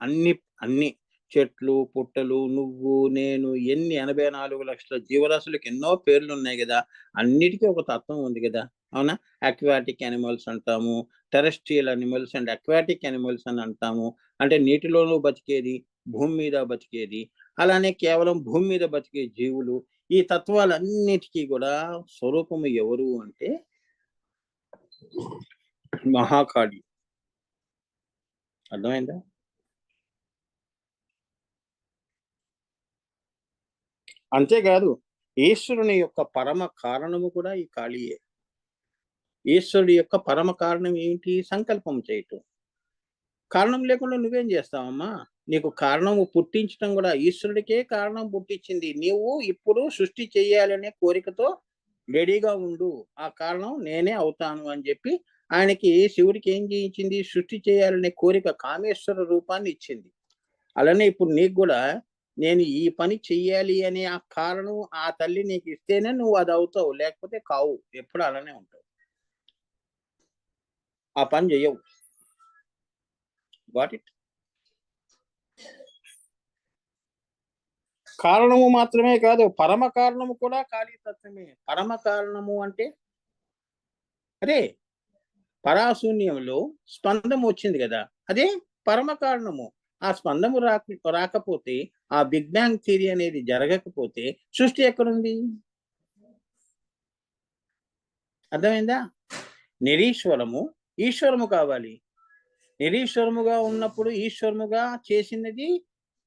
అన్ని అన్ని చెట్లు, పుట్టలు, నువ్వు, నేను ఎన్ని 84,00,000 జీవరాశులకి ఎన్నో పేర్లున్నాయి గదా! అన్నిటికి ఒక తత్వం ఉంది గదా! అవునా? అక్వాటిక్ యానిమల్స్ అంటాము. Terrestrial animals and aquatic animals అని అంటాము. అంటే నీటిలోనూ బతికేది, భూమి మీద బతికేది. అలానే కేవలం భూమి మీద బతికే జీవులు. ఈ తత్వాలన్నిటికి గూడా స్వరూపము ఎవరు అంటే మహాకాళి. అర్థమైందా? అంతేగాదు ఈశ్వరుని యొక్క పరమ కారణము కూడా ఈ కాళీయే. ఈశ్వరుడి యొక్క పరమ కారణం ఏంటి? సంకల్పం చేయటం. కారణం లేకుండా నువ్వేం చేస్తావమ్మా? నీకు కారణము పుట్టించటం గూడా ఈశ్వరుడికే కారణం పుట్టించింది. నీవు ఇప్పుడు సృష్టి చేయాలనే కోరికతో రెడీగా ఉండు. ఆ కారణం నేనే అవుతాను అని జెప్పి, ఆయనకి శివుడికి ఏం జేయించింది? సృష్టి చేయాలనే కోరిక కామేశ్వర రూపాన్ని ఇచ్చింది. అలానే ఇప్పుడు నీకు గూడా నేను ఈ పని చెయ్యాలి అనే ఆ కారణం ఆ తల్లి నీకిస్తేనే నువ్వు అదవుతావు. లేకపోతే కావు. ఎప్పుడు అలానే ఉంటావు. ఆ పని జెయ్యవు. Got it? కారణము మాత్రమే కాదు, పరమ కారణము కూడా కాళీ తత్వమే. పరమ కారణము అంటే అదే పరాశూన్యంలో స్పందం వచ్చింది గదా! అదే పరమ కారణము. ఆ స్పందము రాకపోతే, ఆ బిగ్ బ్యాంగ్ థియరీ అనేది జరగకపోతే సృష్టి ఎక్కడుంది? అర్థమైందా? నిరీశ్వరము, ఈశ్వరము కావాలి. నిరీశ్వరముగా ఉన్నప్పుడు ఈశ్వరముగా చేసినది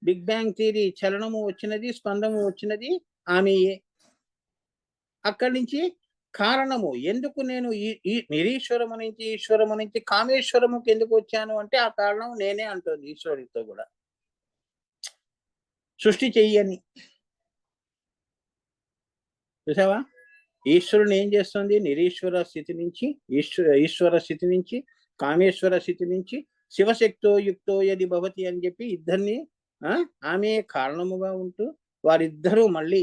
బిగ్ బ్యాంగ్ థియరీ. చలనము వచ్చినది, స్పందము వచ్చినది ఆమెయే. అక్కడి నుంచి కారణము ఎందుకు నేను ఈ ఈ నిరీశ్వరము నుంచి, ఈశ్వరము నుంచి కామేశ్వరముకి ఎందుకు వచ్చాను అంటే, ఆ కారణం నేనే అంటుంది ఈశ్వరుడితో గూడా. సృష్టి చెయ్యని. చూసావా? ఈశ్వరుని ఏం చేస్తుంది? నిరీశ్వర స్థితి నుంచి, ఈశ్వర స్థితి నుంచి, కామేశ్వర స్థితి నుంచి, శివశక్తో యుక్తో యది భవతి అని చెప్పి ఇద్దరిని ఆ! ఆమె కారణముగా ఉంటూ, వారిద్దరూ మళ్ళీ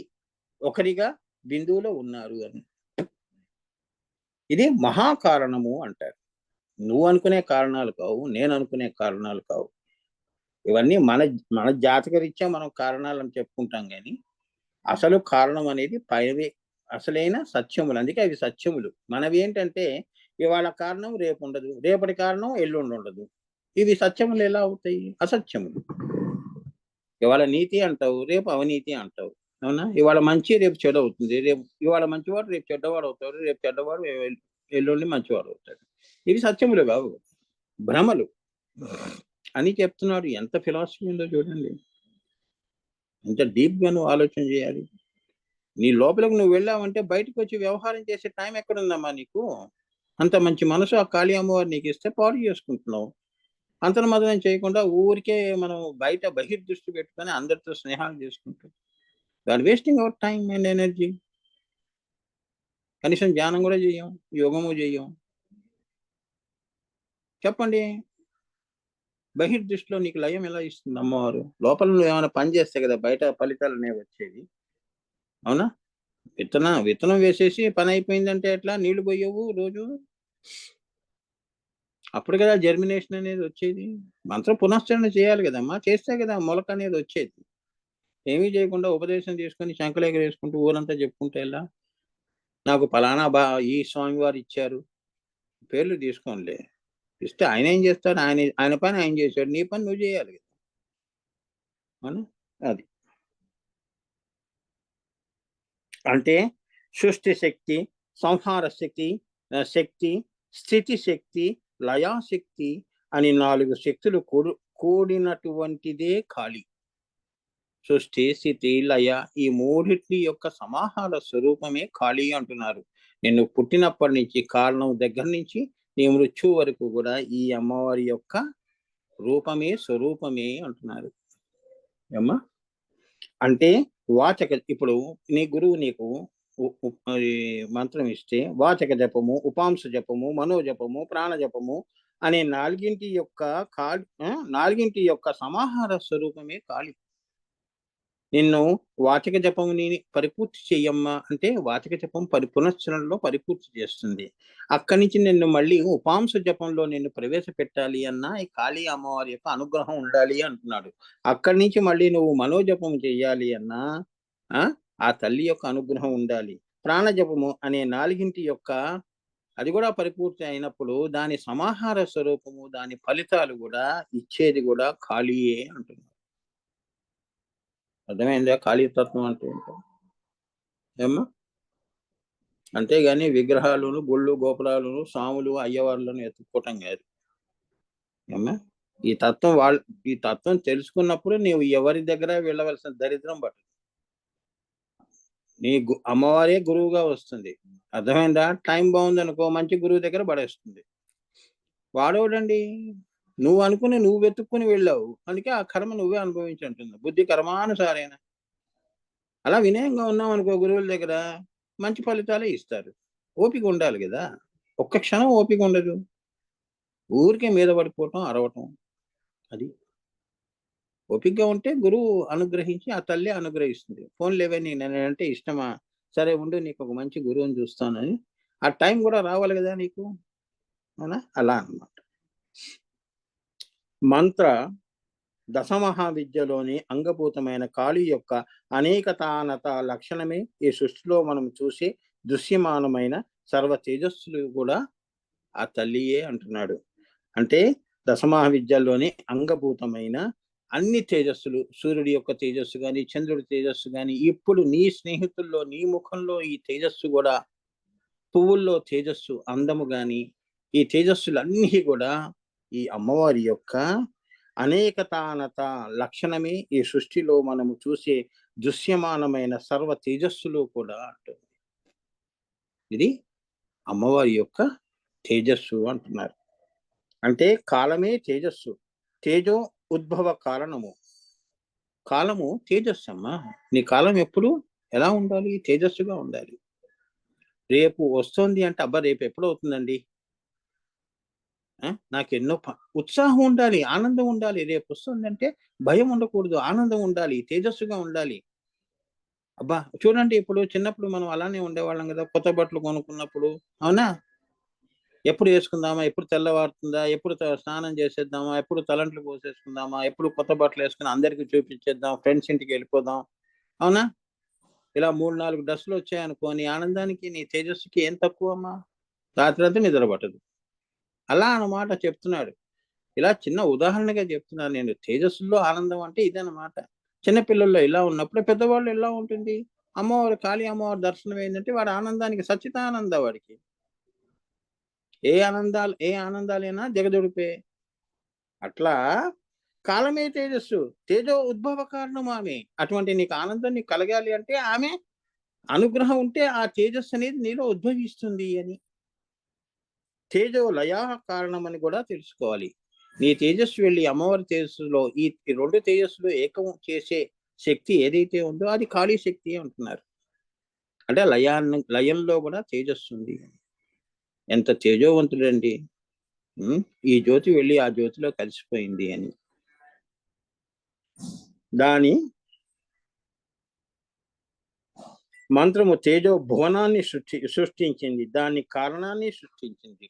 ఒకరిగా బిందువులో ఉన్నారు అని. ఇది మహాకారణము అంటారు. నువ్వు అనుకునే కారణాలు కావు. నేను అనుకునే కారణాలు కావు. ఇవన్నీ మన మన జాతకరీత్యా మనం కారణాలని చెప్పుకుంటాం గానీ, అసలు కారణం అనేది పైవే. అసలైన సత్యములు. అందుకే అవి సత్యములు. మనవేంటంటే ఇవాళ కారణం రేపుండదు. రేపటి కారణం ఎల్లుండుండదు. ఇవి సత్యములు ఎలా అవుతాయి? అసత్యములు. ఇవాళ నీతి అంటావు, రేపు అవినీతి అంటావు. అవునా? ఇవాళ మంచి, రేపు చెడు అవుతుంది. ఇవాళ మంచివాడు, రేపు చెడ్డవాడు అవుతాడు. రేపు చెడ్డవాడు ఎల్లుండి మంచివాడు అవుతాడు. ఇవి సత్యములు కావు, భ్రమలు అని చెప్తున్నాడు. ఎంత ఫిలాసఫీ ఉందో చూడండి. ఎంత డీప్‌గా నువ్వు ఆలోచన చేయాలి. నీ లోపలికి నువ్వు వెళ్ళావంటే బయటకు వచ్చి వ్యవహారం చేసే టైం ఎక్కడుందమ్మా నీకు? అంత మంచి మనసు ఆ కాళీ అమ్మవారు నీకిస్తే పాడు చేసుకుంటున్నావు. అంతర్మదనం చేయకుండా ఊరికే మనం బయట బహిర్దృష్టి పెట్టుకొని అందరితో స్నేహాలు చేసుకుంటాం. You are wasting our time and energy. కనీసం ధ్యానం కూడా చెయ్యం, యోగము చెయ్యం. చెప్పండి. బహిర్దృష్టిలో నీకు లయం ఎలా ఇస్తుంది అమ్మవారు? లోపల నువ్వేమైనా పని చేస్తే కదా బయట ఫలితాలనేవి వచ్చేది. అవునా? విత్తనం వేసేసి పని అయిపోయిందంటే ఎట్లా? నీళ్లు పోయవు రోజు. అప్పుడు కదా జర్మినేషన్ అనేది వచ్చేది. మంత్రం పునశ్చరణ చేయాలి కదమ్మా, చేస్తే కదా మొలక అనేది వచ్చేది. ఏమీ చేయకుండా ఉపదేశం తీసుకొని శంఖలేఖలు ఊరంతా చెప్పుకుంటే ఎలా? నాకు ఫలానా ఈ స్వామివారు ఇచ్చారు, పేర్లు తీసుకోనులే. ఇస్తే ఆయన ఏం చేస్తాడు? ఆయన పని ఆయన చేశాడు, నీ పని నువ్వు చేయాలి కదా. అవునా? అది అంటే సృష్టి శక్తి, సంహార శక్తి, శక్తి, స్థితి శక్తి, లయాశక్తి అని 4 శక్తులు కూడినటువంటిదే కాళీ. సృష్టి, స్థితి, లయ ఈ మూడిటి యొక్క సమాహార స్వరూపమే కాళీ అంటున్నారు. నిన్ను పుట్టినప్పటి నుంచి కారణం దగ్గర నుంచి నీ మృత్యు వరకు కూడా ఈ అమ్మవారి యొక్క రూపమే స్వరూపమే అంటున్నారు. ఏమ్మా? అంటే వాచక ఇప్పుడు నీ గురువు నీకు మంత్రం ఇస్తే వాచక జపము, ఉపాంశ జపము, మనోజపము, ప్రాణ జపము అనే నాలుగింటి యొక్క సమాహార స్వరూపమే కాళీ. నిన్ను వాచక జపముని పరిపూర్తి చెయ్యమ్మా అంటే వాచక జపం పునశ్చరణలో పరిపూర్తి చేస్తుంది. అక్కడి నుంచి నిన్ను మళ్ళీ ఉపాంశ జపంలో నిన్ను ప్రవేశపెట్టాలి అన్నా ఈ కాళీ అమ్మవారి యొక్క అనుగ్రహం ఉండాలి అంటున్నాడు. అక్కడి నుంచి మళ్ళీ నువ్వు మనోజపం చెయ్యాలి అన్నా ఆ తల్లి యొక్క అనుగ్రహం ఉండాలి. ప్రాణజపము అనే 4 యొక్క అది కూడా పరిపూర్తి అయినప్పుడు దాని సమాహార స్వరూపము, దాని ఫలితాలు కూడా ఇచ్చేది కూడా కాళీయే అంటున్నాడు. అర్థమైందా? కాళీతత్వం అంటే ఏంటో ఏమ్మా? అంతేగాని విగ్రహాలను, గుళ్ళు, గోపురాలను, స్వాములు, అయ్యవార్లను ఎత్తుక్కోవటం కాదు. ఏమ్మా? ఈ తత్వం తెలుసుకున్నప్పుడు నీవు ఎవరి దగ్గర వెళ్ళవలసిన దరిద్రం పట్టదు. నీ అమ్మవారే గురువుగా వస్తుంది. అర్థమైందా? టైం బాగుందనుకో మంచి గురువు దగ్గర పడేస్తుంది. వాడేవాడండి? నువ్వు అనుకుని నువ్వు వెతుక్కుని వెళ్ళావు, అందుకే ఆ కర్మ నువ్వే అనుభవించి అంటుంది. బుద్ధి కర్మానుసారేనా. అలా వినయంగా ఉన్నాం అనుకో గురువుల దగ్గర మంచి ఫలితాలే ఇస్తారు. ఓపిక ఉండాలి కదా. ఒక్క క్షణం ఓపిక ఉండదు, ఊరికే మీద పడిపోవటం, అరవటం. అది ఓపికగా ఉంటే గురువు అనుగ్రహించి ఆ తల్లి అనుగ్రహిస్తుంది. ఫోన్ లేవని నేనంటే ఇష్టమా? సరే ఉండు, నీకు ఒక మంచి గురువుని చూస్తానని ఆ టైం కూడా రావాలి కదా నీకు. అవునా? అలా అన్నమాట. మంత్ర దశమహావిద్యలోని అంగభూతమైన కాళీ యొక్క అనేకతానత లక్షణమే ఈ సృష్టిలో మనం చూసే దృశ్యమానమైన సర్వ తేజస్సులు కూడా ఆ తల్లియే అంటున్నాడు. అంటే దశమహావిద్యల్లోని అంగభూతమైన అన్ని తేజస్సులు, సూర్యుడి యొక్క తేజస్సు కానీ, చంద్రుడి తేజస్సు కానీ, ఇప్పుడు నీ స్నేహితుల్లో నీ ముఖంలో ఈ తేజస్సు కూడా, పువ్వుల్లో తేజస్సు అందము కానీ, ఈ తేజస్సులన్నీ కూడా ఈ అమ్మవారి యొక్క అనేకతానత లక్షణమే ఈ సృష్టిలో మనము చూసే దృశ్యమానమైన సర్వ తేజస్సులు కూడా అంటుంది. ఇది అమ్మవారి యొక్క తేజస్సు అంటున్నారు. అంటే కాలమే తేజస్సు, తేజో ఉద్భవ కారణము. కాలము తేజస్సు అమ్మా. నీ కాలం ఎప్పుడు ఎలా ఉండాలి? తేజస్సుగా ఉండాలి. రేపు వస్తుంది అంటే అబ్బా రేపు ఎప్పుడు అవుతుందండి, నాకు ఎన్నో ఉత్సాహం ఉండాలి, ఆనందం ఉండాలి. రేపు వస్తుందంటే భయం ఉండకూడదు, ఆనందం ఉండాలి, తేజస్సుగా ఉండాలి. అబ్బా చూడండి, ఇప్పుడు చిన్నప్పుడు మనం అలానే ఉండేవాళ్ళం కదా. కొత్త బట్టలు కొనుక్కున్నప్పుడు, అవునా? ఎప్పుడు వేసుకుందామా, ఎప్పుడు తెల్లవారుతుందా, ఎప్పుడు స్నానం చేసేద్దామా, ఎప్పుడు తలంట్లు పోసేసుకుందామా, ఎప్పుడు కొత్త బట్టలు వేసుకుని అందరికి చూపించేద్దాం, ఫ్రెండ్స్ ఇంటికి వెళ్ళిపోదాం. అవునా? ఇలా 3-4 డ్రెస్సులు వచ్చాయనుకోని ఆనందానికి నీ తేజస్సుకి ఏం తక్కువ అమ్మా? రాత్రి అంతా నిద్ర పట్టదు. అలా అన్నమాట చెప్తున్నాడు. ఇలా చిన్న ఉదాహరణగా చెప్తున్నాను నేను. తేజస్సులో ఆనందం అంటే ఇదన్నమాట. చిన్నపిల్లల్లో ఇలా ఉన్నప్పుడు పెద్దవాళ్ళు ఎలా ఉంటుంది? అమ్మవారు కాళీ అమ్మవారి దర్శనం ఏంటంటే వాడి ఆనందానికి సచ్చిదానంద వాడికి. ఏ ఆనందాలైనా దిగదుడిపే. అట్లా కాలమే తేజస్సు. తేజో ఉద్భవ కారణం ఆమె. అటువంటి నీకు ఆనందం నీకు కలగాలి అంటే ఆమె అనుగ్రహం ఉంటే ఆ తేజస్సు అనేది నీలో ఉద్భవిస్తుంది అని. తేజో లయా కారణం అని కూడా తెలుసుకోవాలి. నీ తేజస్సు వెళ్ళి అమ్మవారి తేజస్సులో ఈ 2 తేజస్సులు ఏకం చేసే శక్తి ఏదైతే ఉందో అది కాళీ శక్తి అంటున్నారు. అంటే లయంలో కూడా తేజస్సు ఉంది. ఎంత తేజోవంతుడండి. ఈ జ్యోతి వెళ్ళి ఆ జ్యోతిలో కలిసిపోయింది అని. దాని మంత్రము తేజో భువనాన్ని సృష్టించింది. దాని కారణాన్ని సృష్టించింది.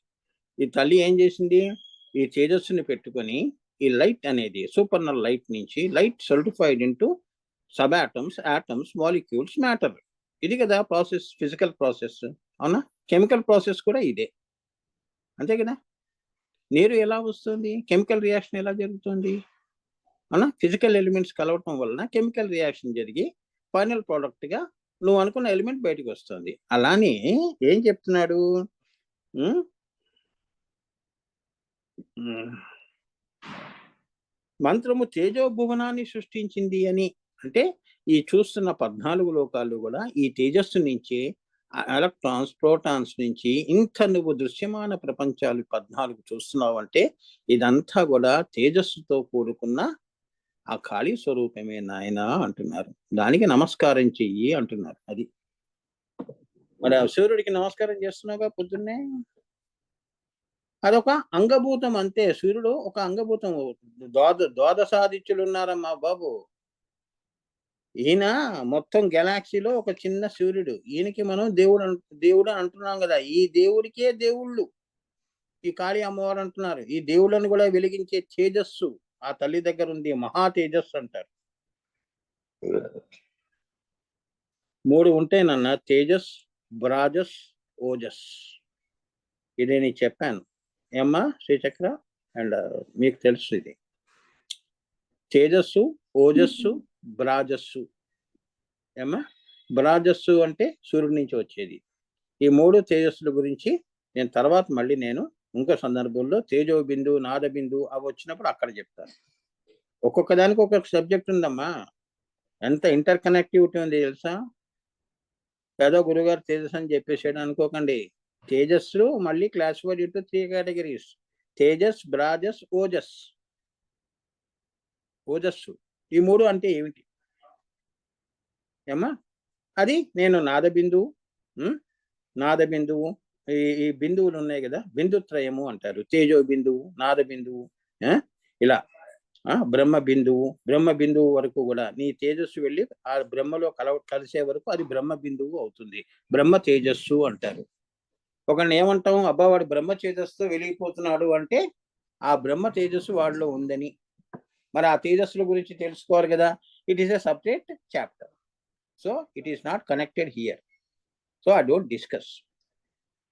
ఈ తల్లి ఏం చేసింది? ఈ తేజస్సుని పెట్టుకొని ఈ లైట్ అనేది సూపర్నల్ లైట్ నుంచి light solidified into sub atoms, molecules, matter. ఇది కదా ప్రాసెస్, ఫిజికల్ ప్రాసెస్. అవునా? కెమికల్ ప్రాసెస్ కూడా ఇదే. అంతే కదా? నీరు ఎలా వస్తుంది? కెమికల్ రియాక్షన్ ఎలా జరుగుతుంది? అవునా? ఫిజికల్ ఎలిమెంట్స్ కలవటం వలన కెమికల్ రియాక్షన్ జరిగి ఫైనల్ ప్రోడక్ట్ గా నువ్వు అనుకున్న ఎలిమెంట్ బయటకు వస్తుంది. అలానే ఏం చెప్తున్నాడు? మంత్రము తేజో భువనాన్ని సృష్టించింది అని అంటే ఈ చూస్తున్న 14 లోకాలు కూడా ఈ తేజస్సు నుంచే ఎలక్ట్రాన్స్, ప్రోటాన్స్ నుంచి ఇంత నువ్వు దృశ్యమాన ప్రపంచాలు 14 చూస్తున్నావు అంటే ఇదంతా కూడా తేజస్సుతో కూడుకున్న ఆ ఖాళీ స్వరూపమే నాయన అంటున్నారు. దానికి నమస్కారం చెయ్యి అంటున్నారు. అది మరి సూర్యుడికి నమస్కారం చేస్తున్నావుగా పొద్దున్నే. అదొక అంగభూతం అంతే. సూర్యుడు ఒక అంగభూతం. ద్వాదశాదిత్యులు ఉన్నారమ్మా బాబు. ఈయన మొత్తం గెలాక్సీలో ఒక చిన్న సూర్యుడు. ఈయనకి మనం దేవుడు అంటున్నాం కదా. ఈ దేవుడికే దేవుళ్ళు ఈ కాళీ అమ్మవారు అంటున్నారు. ఈ దేవుళ్ళను కూడా వెలిగించే తేజస్సు ఆ తల్లి దగ్గర ఉంది. మహా తేజస్సు అంటారు. 3 ఉంటాయినన్న. తేజస్, బ్రాజస్, ఓజస్. ఇది నేను చెప్పాను ఏమ్మా శ్రీచక్ర. అండ్ మీకు తెలుసు ఇది. తేజస్సు, ఓజస్సు, బ్రాజస్సు. ఏమ్మా? బ్రాజస్సు అంటే సూర్యుడి నుంచి వచ్చేది. ఈ 3 తేజస్సుల గురించి నేను తర్వాత మళ్ళీ నేను ఇంకో సందర్భంలో తేజో బిందు, నాద బిందు అవి వచ్చినప్పుడు అక్కడ చెప్తాను. ఒక్కొక్క దానికి ఒక్కొక్క సబ్జెక్ట్ ఉందమ్మా. ఎంత ఇంటర్ కనెక్టివిటీ ఉంది తెలుసా? ఏదో గురుగారు తేజస్ అని చెప్పేసాడు అనుకోకండి. తేజస్సు మళ్ళీ classified into 3 categories. Tejas, బ్రాజస్, Ojas. ఓజస్సు ఈ 3 అంటే ఏమిటి ఏమ్మా? అది నేను నాద బిందువు ఈ బిందువులు ఉన్నాయి కదా, బిందుత్రయము అంటారు. తేజో బిందువు, నాద బిందువు, ఇలా బ్రహ్మ బిందువు వరకు కూడా నీ తేజస్సు వెళ్ళి ఆ బ్రహ్మలో కలిసే వరకు అది బ్రహ్మ బిందువు అవుతుంది. బ్రహ్మ తేజస్సు అంటారు. ఒకరిని ఏమంటాం? అబ్బా వాడు బ్రహ్మ తేజస్సుతో వెలిగిపోతున్నాడు అంటే ఆ బ్రహ్మ తేజస్సు వాడిలో ఉందని. మరి ఆ తేజస్సుల గురించి తెలుసుకోవాలి కదా. It is a separate chapter. So it is not connected here. So I don't discuss.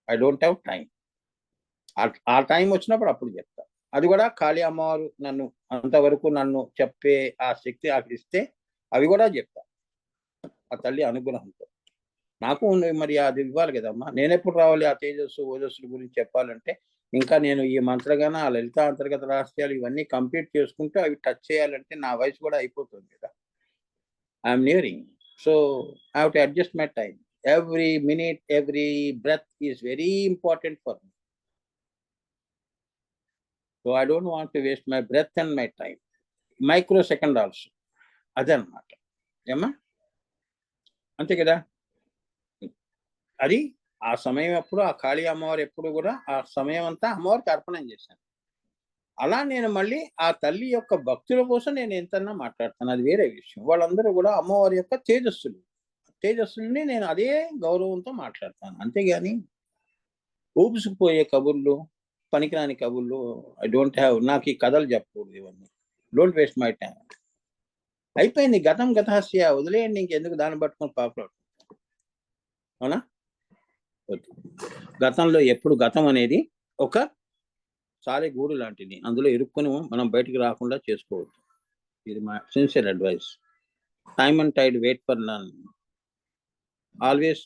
I don't have time. ఆ టైం వచ్చినప్పుడు అప్పుడు చెప్తా. అది కూడా కాళీ అమ్మవారు అంతవరకు నన్ను చెప్పే ఆ శక్తి ఇస్తే అవి కూడా చెప్తా ఆ తల్లి అనుగ్రహంతో. నాకు మరి అది ఇవ్వాలి కదమ్మా. నేను ఎప్పుడు రావాలి ఆ తేజస్సు, ఓజస్సుల గురించి చెప్పాలంటే? ఇంకా నేను ఈ మంత్రగాన, ఆ లలిత అంతర్గత రహస్యాలు ఇవన్నీ కంప్లీట్ చేసుకుంటూ అవి టచ్ చేయాలంటే నా వయసు కూడా అయిపోతుంది కదా. I'm nearing. So I have to adjust my time. Every minute, every breath is very important for me. So I don't want to waste my breath and my time. Microsecond also. అదన్నమాట ఏమ్మా? అంతే కదా. అది ఆ సమయం అప్పుడు ఆ కాళీ అమ్మవారు ఎప్పుడు కూడా ఆ సమయం అంతా అమ్మవారికి అర్పణం చేశాను. అలా నేను మళ్ళీ ఆ తల్లి యొక్క భక్తుల కోసం నేను ఎంతన్నా మాట్లాడతాను. అది వేరే విషయం. వాళ్ళందరూ కూడా అమ్మవారి యొక్క తేజస్సుల్ని నేను అదే గౌరవంతో మాట్లాడతాను. అంతేగాని ఊపుసుకుపోయే కబుర్లు, పనికిరాని కబుర్లు ఐ డోంట్ హ్యావ్. నాకు ఈ కథలు చెప్పకూడదు ఇవన్నీ. Don't waste my time. అయిపోయింది. గతం గతహస్య. వదిలేయండి. ఇంకెందుకు దాన్ని పట్టుకొని పాపలు. అవునా? గతంలో ఎప్పుడు గతం అనేది ఒక సాలె గూడు లాంటిది. అందులో ఇరుక్కొని మనం బయటికి రాకుండా చేసుకోవద్దు. ఇది మా sincere advice. Time and tide wait for none. Always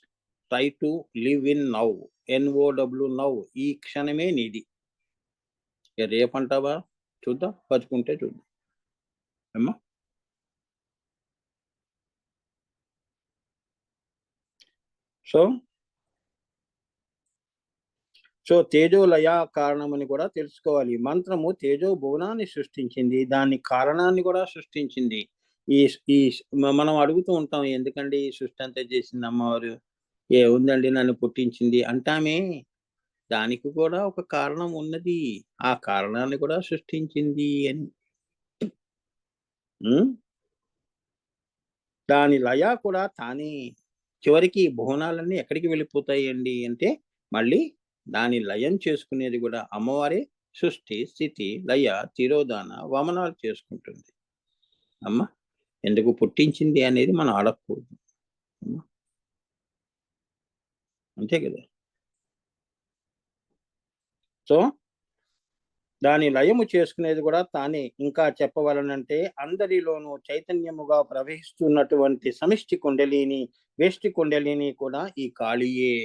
try to live in now. N O W now. ఈ క్షణమే నీది. ఇక రేపంటావా? చూద్దాం. బతికుంటే చూద్దాం. ఏమ్మా? సో తేజోలయ కారణమని కూడా తెలుసుకోవాలి. మంత్రము తేజో భువనాన్ని సృష్టించింది. దాని కారణాన్ని కూడా సృష్టించింది. ఈ ఈ మనం అడుగుతూ ఉంటాం, ఎందుకండి ఈ సృష్టి అంతా చేసింది అమ్మవారు? ఏముందండి నన్ను పుట్టించింది అంటామే. దానికి కూడా ఒక కారణం ఉన్నది. ఆ కారణాన్ని కూడా సృష్టించింది అని. హ్మ్. దాని లయ కూడా తానే. చివరికి భువనాలన్నీ ఎక్కడికి వెళ్ళిపోతాయండి అంటే, మళ్ళీ దాని లయం చేసుకునేది కూడా అమ్మవారే. సృష్టి, స్థితి, లయ, తిరోధాన, వమనాలు చేసుకుంటుంది. అమ్మ ఎందుకు పుట్టించింది అనేది మనం అడగకూడదు. అమ్మ అంతే కదా! సో, దాని లయము చేసుకునేది కూడా తానే. ఇంకా చెప్పవలనంటే అందరిలోనూ చైతన్యముగా ప్రవహిస్తున్నటువంటి సమిష్టి కుండలిని, వేష్టి కుండలిని కూడా ఈ కాళీయే.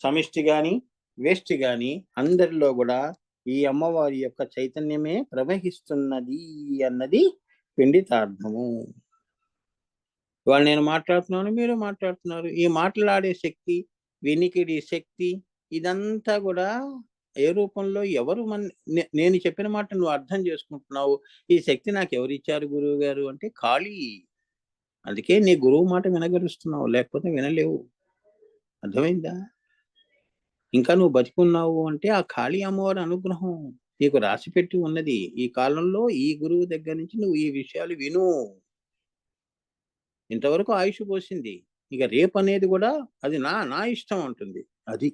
సమిష్టి గాని, వేష్టి గాని అందరిలో గూడా ఈ అమ్మవారి యొక్క చైతన్యమే ప్రవహిస్తున్నది అన్నది పిండితార్థము. ఇవాళ నేను మాట్లాడుతున్నాను, మీరు మాట్లాడుతున్నారు. ఈ మాట్లాడే శక్తి, వినికిడి శక్తి ఇదంతా గూడా ఏ రూపంలో ఎవరు నేను చెప్పిన మాట నువ్వు అర్థం చేసుకుంటున్నావు. ఈ శక్తి నాకెవరిచ్చారు గురువుగారు అంటే ఖాళీ. అందుకే నీ గురువు మాట వినగలుస్తున్నావు. లేకపోతే వినలేవు. అర్థమైందా? ఇంకా నువ్వు బతికున్నావు అంటే ఆ కాళీ అమ్మవారి అనుగ్రహం నీకు రాసిపెట్టి ఉన్నది. ఈ కాలంలో ఈ గురువు దగ్గర నుంచి నువ్వు ఈ విషయాలు విను. ఇంతవరకు ఆయుష్ పోసింది. ఇక రేపనేది గూడా అది నా నా ఇష్టం అంటుంది. అది.